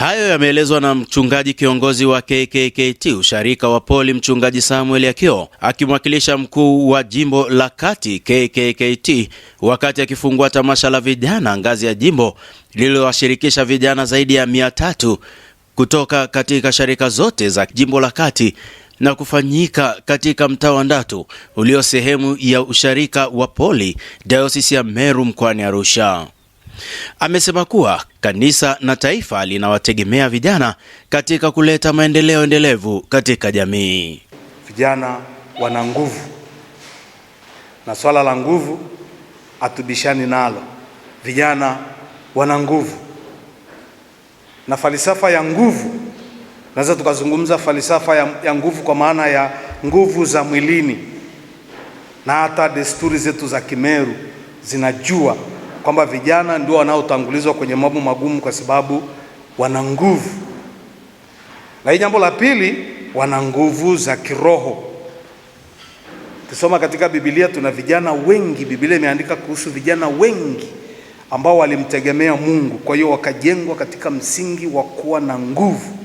Hayo yameelezwa na mchungaji kiongozi wa KKKT usharika wa Poli, mchungaji Samuel Yakio, akimwakilisha mkuu wa jimbo la kati KKKT wakati akifungua tamasha la vijana ngazi ya jimbo lililowashirikisha vijana zaidi ya 300 kutoka katika sharika zote za jimbo la kati na kufanyika katika mtaa wa Ndatu ulio sehemu ya usharika wa Poli, Diocese ya Meru mkoani Arusha. Amesema kuwa kanisa na taifa linawategemea vijana katika kuleta maendeleo endelevu katika jamii. Vijana wana nguvu, na swala la nguvu atubishani nalo. Vijana wana nguvu, na falsafa ya nguvu, naweza tukazungumza falsafa ya nguvu kwa maana ya nguvu za mwilini, na hata desturi zetu za Kimeru zinajua kwamba vijana ndio wanaotangulizwa kwenye mambo magumu kwa sababu wana nguvu. Na hii jambo la pili, wana nguvu za kiroho. Tusoma katika Biblia, tuna vijana wengi, Biblia imeandika kuhusu vijana wengi ambao walimtegemea Mungu, kwa hiyo wakajengwa katika msingi wa kuwa na nguvu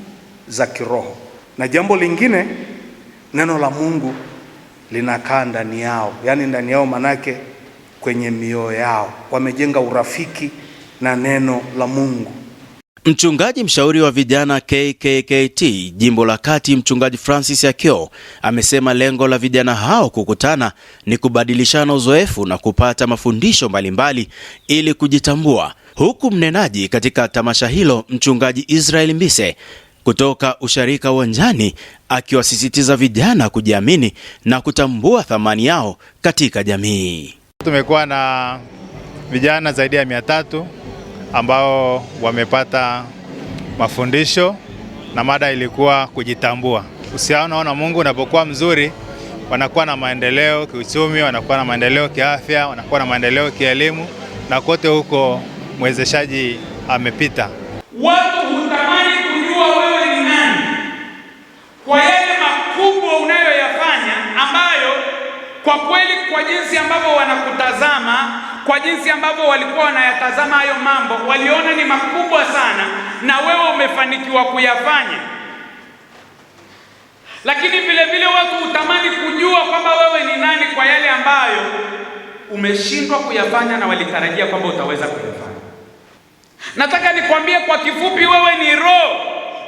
za kiroho. Na jambo lingine, neno la Mungu linakaa ndani yao, yaani ndani yao manake kwenye mioyo yao, wamejenga urafiki na neno la Mungu. Mchungaji mshauri wa vijana KKKT jimbo la kati, mchungaji Francis Yakio, amesema lengo la vijana hao kukutana ni kubadilishana uzoefu na kupata mafundisho mbalimbali ili kujitambua, huku mnenaji katika tamasha hilo mchungaji Israel Mbise kutoka usharika Uwanjani akiwasisitiza vijana kujiamini na kutambua thamani yao katika jamii. Tumekuwa na vijana zaidi ya 300 ambao wamepata mafundisho, na mada ilikuwa kujitambua. Uhusiano na Mungu unapokuwa mzuri, wanakuwa na maendeleo kiuchumi, wanakuwa na maendeleo kiafya, wanakuwa na maendeleo kielimu, na kote huko mwezeshaji amepita. Watu hutamani kujua wewe ni nani kwa yale makubwa unayoyafanya, ambayo kwa kweli kwa jinsi ambavyo wanakutazama, kwa jinsi ambavyo walikuwa wanayatazama hayo mambo, waliona ni makubwa sana na wewe umefanikiwa kuyafanya. Lakini vile vile watu hutamani kujua kwamba wewe ni nani kwa yale ambayo umeshindwa kuyafanya na walitarajia kwamba utaweza kuyafanya. Nataka nikwambie kwa kifupi, wewe ni roho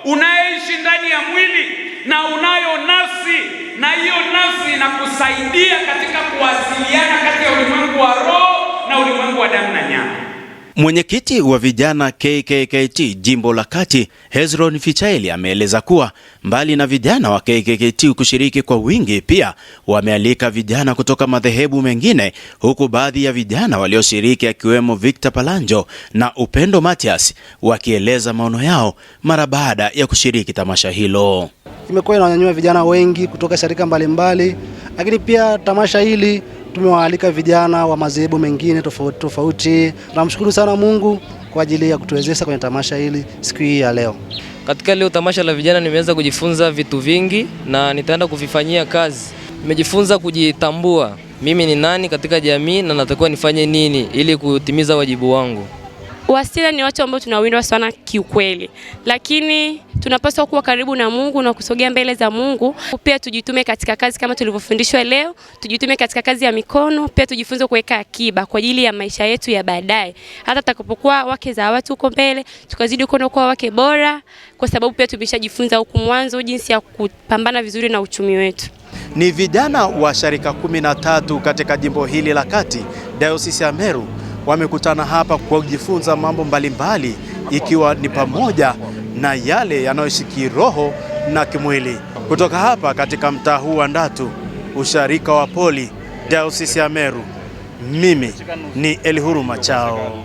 unayeishi ndani ya mwili na unayo nafsi, na hiyo nafsi inakusaidia katika kuwasiliana kati ya ulimwengu wa roho na ulimwengu wa damu na nyama. Mwenyekiti wa vijana KKKT jimbo la kati, Hezron Fichaeli, ameeleza kuwa mbali na vijana wa KKKT kushiriki kwa wingi, pia wamealika vijana kutoka madhehebu mengine, huku baadhi ya vijana walioshiriki akiwemo Victor Palanjo na Upendo Matias wakieleza maono yao mara baada ya kushiriki tamasha hilo. Imekuwa inawanyanyua vijana wengi kutoka sharika mbalimbali, lakini pia tamasha hili tumewaalika vijana wa madhehebu mengine tofauti. Namshukuru sana Mungu kwa ajili ya kutuwezesha kwenye tamasha hili siku hii ya leo. Katika leo tamasha la vijana nimeweza kujifunza vitu vingi na nitaenda kuvifanyia kazi. Nimejifunza kujitambua mimi ni nani katika jamii na natakiwa nifanye nini ili kutimiza wajibu wangu. Wasila ni watu ambao tunawindwa sana kiukweli, lakini tunapaswa kuwa karibu na Mungu na kusogea mbele za Mungu. Pia tujitume katika kazi kama tulivyofundishwa leo, tujitume katika kazi ya mikono, pia tujifunze kuweka akiba kwa ajili ya maisha yetu ya baadaye. Hata tutakapokuwa wake za watu huko mbele, tukazidi kuwa wake bora, kwa sababu pia tumeshajifunza huku mwanzo jinsi ya kupambana vizuri na uchumi wetu. Ni vijana wa sharika 13 katika jimbo hili la kati, Diocese ya Meru, wamekutana hapa kwa kujifunza mambo mbalimbali, ikiwa ni pamoja na yale yanayoshiki roho na kimwili. Kutoka hapa katika mtaa huu wa Ndatu, usharika wa Poli, Diocese ya Meru, mimi ni Elihuru Machao.